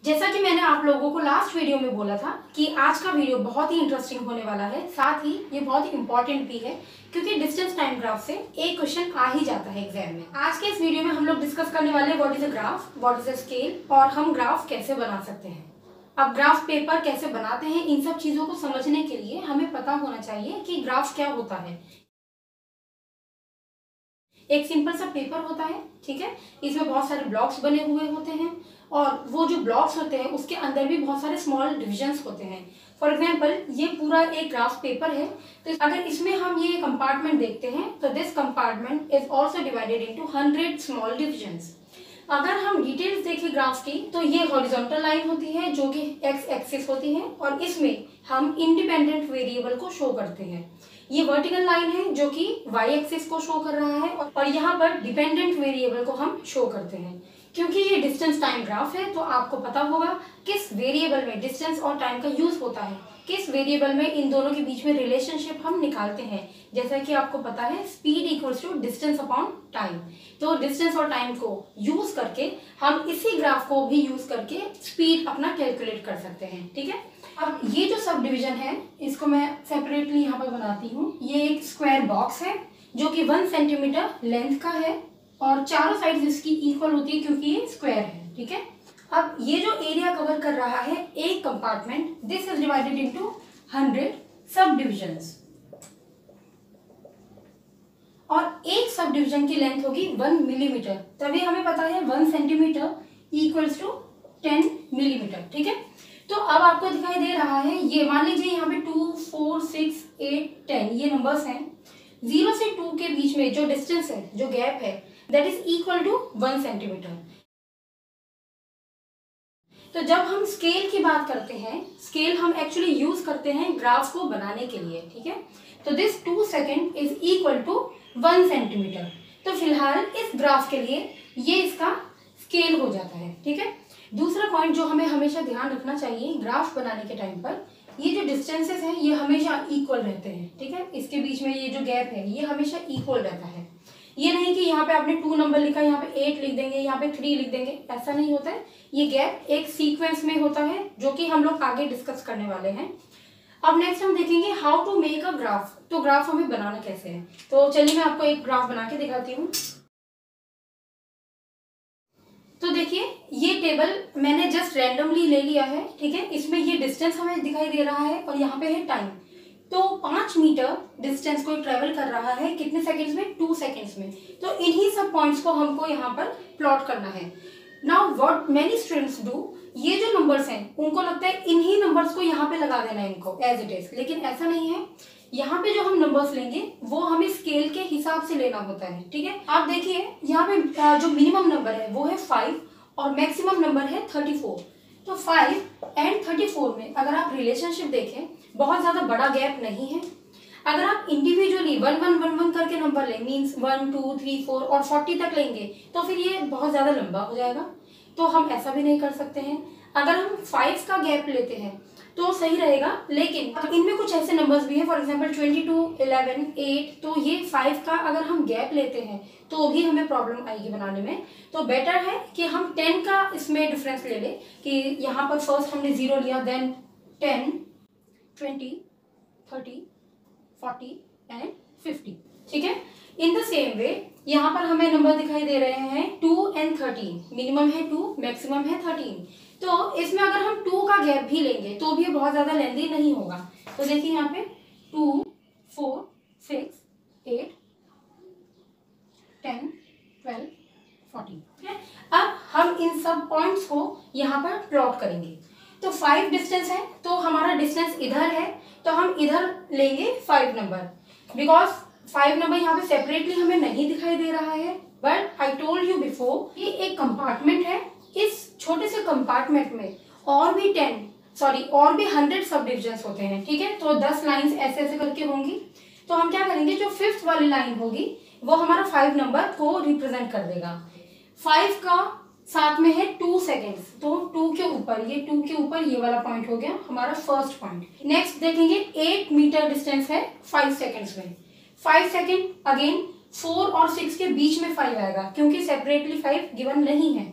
जैसा कि मैंने आप लोगों को लास्ट वीडियो में बोला था कि आज का वीडियो बहुत ही इंटरेस्टिंग होने वाला है, साथ ही ये बहुत ही इंपॉर्टेंट भी है क्योंकि डिस्टेंस टाइम ग्राफ से एक क्वेश्चन आ ही जाता है एग्जाम में। आज के इस वीडियो में हम लोग डिस्कस करने वाले हैं what is a graph, what is a scale और हम ग्राफ कैसे बना सकते हैं। अब ग्राफ पेपर कैसे बनाते हैं, इन सब चीजों को समझने के लिए हमें पता होना चाहिए कि ग्राफ क्या होता है। एक सिंपल सा पेपर होता है, ठीक है, इसमें बहुत सारे ब्लॉक्स बने हुए होते हैं और वो जो ब्लॉक्स होते हैं उसके अंदर भी बहुत सारे स्मॉल डिविजन्स होते हैं। फॉर एग्जांपल ये पूरा एक ग्राफ पेपर है, तो अगर इसमें हम ये कंपार्टमेंट देखते हैं तो this compartment is also divided into 100 small divisions. अगर हम डिटेल्स देखें ग्राफ की तो ये हॉरिजॉन्टल लाइन होती है जो कि एक्स एक्सिस होती है और इसमें हम इंडिपेंडेंट वेरिएबल को शो करते हैं। ये वर्टिकल लाइन है जो कि वाई एक्सिस को शो कर रहा है और यहाँ पर डिपेंडेंट वेरिएबल को हम शो करते हैं। क्योंकि ये डिस्टेंस टाइम ग्राफ है तो आपको पता होगा किस वेरिएबल में डिस्टेंस और टाइम का यूज होता है, किस वेरिएबल में इन दोनों के बीच में रिलेशनशिप हम निकालते हैं। जैसा कि आपको पता है speed equals to distance upon time, तो डिस्टेंस और टाइम को यूज करके हम इसी ग्राफ को भी यूज करके स्पीड अपना कैलकुलेट कर सकते हैं। ठीक है, अब ये जो सब डिविजन है इसको मैं सेपरेटली यहाँ पर बनाती हूँ। ये एक स्क्वायर बॉक्स है जो कि 1 सेंटीमीटर लेंथ का है और चारों साइड इसकी इक्वल होती है क्योंकि ये स्क्वायर है। ठीक है, अब ये जो एरिया कवर कर रहा है एक compartment, this is divided into 100 सब डिविजन्स और एक सब डिविजन की लेंथ होगी 1 मिलीमीटर। तभी हमें पता है 1 सेंटीमीटर इक्वल्स टू 10 मिलीमीटर। ठीक है, तो अब आपको दिखाई दे रहा है, ये मान लीजिए यहाँ पे 2, 4, 6, 8, 10 ये नंबर्स हैं। 0 से 2 के बीच में जो डिस्टेंस है, जो गैप है, that is equal to 1 centimetre. तो जब हम स्केल की बात करते हैं, स्केल हम एक्चुअली यूज करते हैं ग्राफ को बनाने के लिए। ठीक है, तो this 2 second is equal to 1 centimetre. तो फिलहाल इस ग्राफ के लिए ये इसका स्केल हो जाता है। ठीक है, दूसरा पॉइंट जो हमें हमेशा ध्यान रखना चाहिए ग्राफ बनाने के टाइम पर, ये जो डिस्टेंसेस हैं ये हमेशा इक्वल रहते हैं। ठीक है, इसके बीच में ये जो गैप है ये हमेशा इक्वल रहता है। ये नहीं कि यहाँ पे आपने 2 नंबर लिखा, यहाँ पे 8 लिख देंगे, यहाँ पे 3 लिख देंगे, ऐसा नहीं होता है। ये गैप एक सीक्वेंस में होता है जो कि हम लोग आगे डिस्कस करने वाले हैं। अब नेक्स्ट हम देखेंगे how to make a graph. तो ग्राफ हमें बनाना कैसे है, तो चलिए मैं आपको एक ग्राफ बना के दिखाती हूँ। तो देखिए ये टेबल मैंने जस्ट रैंडमली ले लिया है। ठीक है, इसमें ये डिस्टेंस हमें दिखाई दे रहा है और यहाँ पे है टाइम। तो 5 मीटर डिस्टेंस को ट्रेवल कर रहा है कितने सेकंड्स में, 2 सेकंड्स में। तो इन्हीं सब पॉइंट्स को हमको यहाँ पर प्लॉट करना है। Now what many students do, ये जो नंबर्स हैं उनको लगता है इन्हीं नंबर्स को यहाँ पे लगा देना है इनको एज इट इज, लेकिन ऐसा नहीं है। यहाँ पे जो हम नंबर्स लेंगे वो हमें स्केल के हिसाब से लेना होता है। ठीक है, आप देखिए यहाँ पे जो मिनिमम नंबर है वो है 5 और मैक्सिमम नंबर है 34। तो 5 एंड 34 में अगर आप रिलेशनशिप देखें बहुत ज्यादा बड़ा गैप नहीं है। अगर आप इंडिविजुअली 1 1 1 1 करके नंबर लें, मीन्स 1 2 3 4 और 40 तक लेंगे तो फिर ये बहुत ज्यादा लंबा हो जाएगा, तो हम ऐसा भी नहीं कर सकते हैं। अगर हम 5 का गैप लेते हैं तो सही रहेगा, लेकिन इनमें कुछ ऐसे नंबर्स भी हैं, फॉर एग्जांपल 22, 11, 8, तो ये 5 का अगर हम गैप लेते हैं तो भी हमें प्रॉब्लम आएगी बनाने में। तो बेटर है कि हम 10 का इसमें डिफरेंस ले लें कि यहाँ पर फर्स्ट हमने 0 लिया, देन 10, 20, 30, 40 एंड 50। ठीक है, इन द सेम वे यहाँ पर हमें नंबर दिखाई दे रहे हैं 2 एंड 13, मिनिमम है 2, मैक्सिमम है 13। तो इसमें अगर हम 2 का गैप भी लेंगे तो भी बहुत ज्यादा लेंदी नहीं होगा। तो देखिए यहाँ पे 2, 4, 6, 8, 10, 12, 14। ठीक है, अब हम इन सब पॉइंट्स को यहाँ पर प्लॉट करेंगे। तो 5 डिस्टेंस है तो हमारा डिस्टेंस इधर है, तो हम इधर लेंगे 5 नंबर, बिकॉज 5 नंबर यहाँ पे सेपरेटली हमें नहीं दिखाई दे रहा है। But I told you before ये एक कंपार्टमेंट है, इस छोटे से कंपार्टमेंट में और भी 100 सब डिविजन्स होते हैं। ठीक है, तो 10 लाइंस ऐसे ऐसे करके होंगी। तो हम क्या करेंगे, जो 5th वाली लाइन होगी वो हमारा 5 नंबर को रिप्रेजेंट कर देगा। 5 का साथ में है 2 सेकेंड्स, तो 2 के ऊपर ये वाला पॉइंट हो गया हमारा फर्स्ट पॉइंट। नेक्स्ट देखेंगे 8 मीटर डिस्टेंस है 5 सेकेंड्स में। 5 सेकेंड अगेन 4 और 6 के बीच में 5 आएगा क्योंकि सेपरेटली 5 गिवन नहीं है।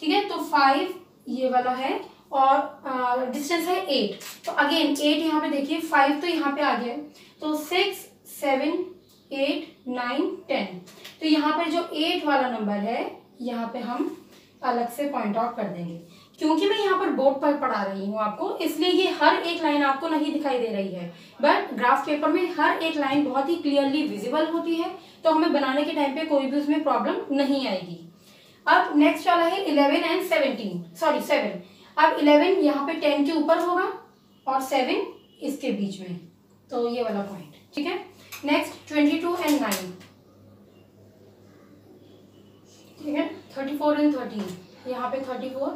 ठीक है, तो 5 ये वाला है और डिस्टेंस है 8। तो अगेन 8 यहाँ पे देखिए, 5 तो यहाँ पे आ गया, तो 6 7 8 9 10। तो यहाँ पर जो 8 वाला नंबर है यहाँ पे हम अलग से पॉइंट आउट कर देंगे। क्योंकि मैं यहाँ पर बोर्ड पर पढ़ा रही हूँ आपको, इसलिए ये हर एक लाइन आपको नहीं दिखाई दे रही है, बट ग्राफ पेपर में हर एक लाइन बहुत ही क्लियरली विजिबल होती है, तो हमें बनाने के टाइम पे कोई भी उसमें प्रॉब्लम नहीं आएगी। अब नेक्स्ट वाला है 11 एंड 7। अब 11 यहाँ पे 10 के ऊपर होगा और 7 इसके बीच में, तो ये वाला पॉइंट, ठीक है। नेक्स्ट 22 एंड 9, ठीक है। 34 एंड 13, यहाँ पे 34,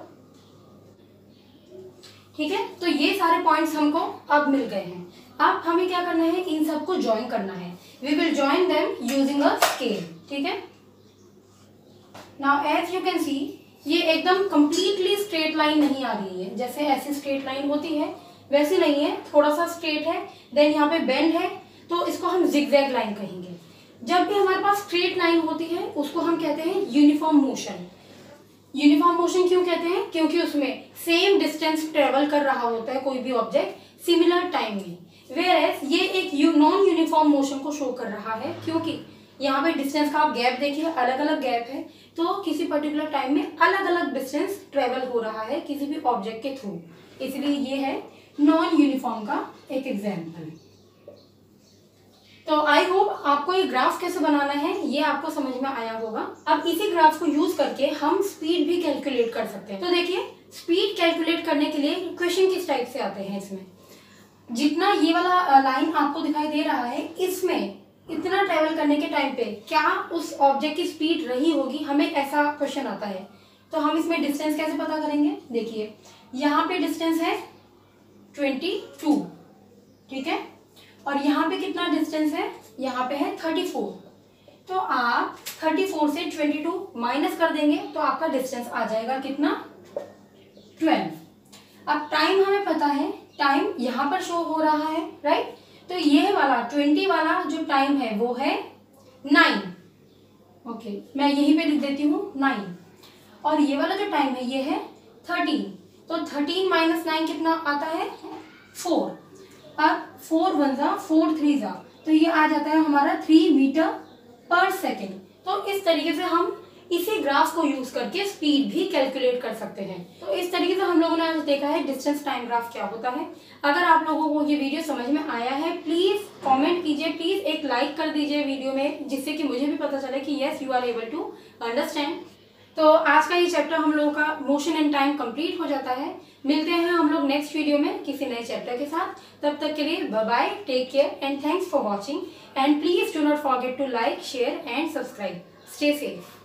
ठीक है। तो ये सारे पॉइंट्स हमको अब मिल गए हैं। अब हमें क्या करना है, इन सबको ज्वाइन करना है। We will join them using a scale, ठीक है। Now as you can see, ये एकदम कंप्लीटली स्ट्रेट लाइन नहीं आ रही है, जैसे ऐसी स्ट्रेट लाइन होती है वैसी नहीं है, थोड़ा सा स्ट्रेट है, देन यहाँ पे बेंड है, तो इसको हम जिगजैग लाइन कहेंगे। जब भी हमारे पास स्ट्रेट लाइन होती है उसको हम कहते हैं यूनिफॉर्म मोशन। यूनिफॉर्म मोशन क्यों कहते हैं, क्योंकि उसमें सेम डिस्टेंस ट्रेवल कर रहा होता है कोई भी ऑब्जेक्ट सिमिलर टाइम में। वेयरएज ये एक नॉन यूनिफॉर्म मोशन को शो कर रहा है, क्योंकि यहाँ पे डिस्टेंस का आप गैप देखिए, अलग अलग गैप है, तो किसी पर्टिकुलर टाइम में अलग अलग डिस्टेंस ट्रेवल हो रहा है किसी भी ऑब्जेक्ट के थ्रू, इसलिए ये है नॉन यूनिफॉर्म का एक एग्जाम्पल। तो आई होप आपको ये ग्राफ कैसे बनाना है ये आपको समझ में आया होगा। अब इसी ग्राफ को यूज करके हम स्पीड भी कैलकुलेट कर सकते हैं। तो देखिए, स्पीड कैलकुलेट करने के लिए क्वेश्चन किस टाइप से आते हैं, इसमें जितना ये वाला लाइन आपको दिखाई दे रहा है, इसमें इतना ट्रेवल करने के टाइम पे क्या उस ऑब्जेक्ट की स्पीड रही होगी, हमें ऐसा क्वेश्चन आता है। तो हम इसमें डिस्टेंस कैसे पता करेंगे, देखिए यहाँ पे डिस्टेंस है 22, ठीक है, और यहाँ पे कितना डिस्टेंस है, यहाँ पे है 34। तो आप 34 से 22 माइनस कर देंगे तो आपका डिस्टेंस आ जाएगा कितना, 12। अब टाइम हमें पता है, टाइम यहाँ पर शो हो रहा है, राइट। तो ये वाला 20 वाला जो टाइम है वो है 9, ओके, मैं यहीं पे लिख देती हूँ 9। और ये वाला जो टाइम है ये है 13, तो 13 माइनस 9 कितना आता है, 4। अब 4 1 जा 4 3 जा, तो ये आ जाता है हमारा 3 मीटर पर सेकेंड। तो इस तरीके से हम इसी ग्राफ को यूज करके स्पीड भी कैलकुलेट कर सकते हैं। तो इस तरीके से हम लोगों ने आज देखा है डिस्टेंस टाइम ग्राफ क्या होता है। अगर आप लोगों को ये वीडियो समझ में आया है, प्लीज कमेंट कीजिए, प्लीज एक लाइक कर दीजिए वीडियो में, जिससे कि मुझे भी पता चले कि yes you are able to understand. तो आज का ये चैप्टर हम लोगों का मोशन एंड टाइम कंप्लीट हो जाता है। मिलते हैं हम लोग नेक्स्ट वीडियो में किसी नए चैप्टर के साथ। तब तक के लिए bye bye, take care and thanks for watching, and please do not forget to like, share and subscribe. Stay safe.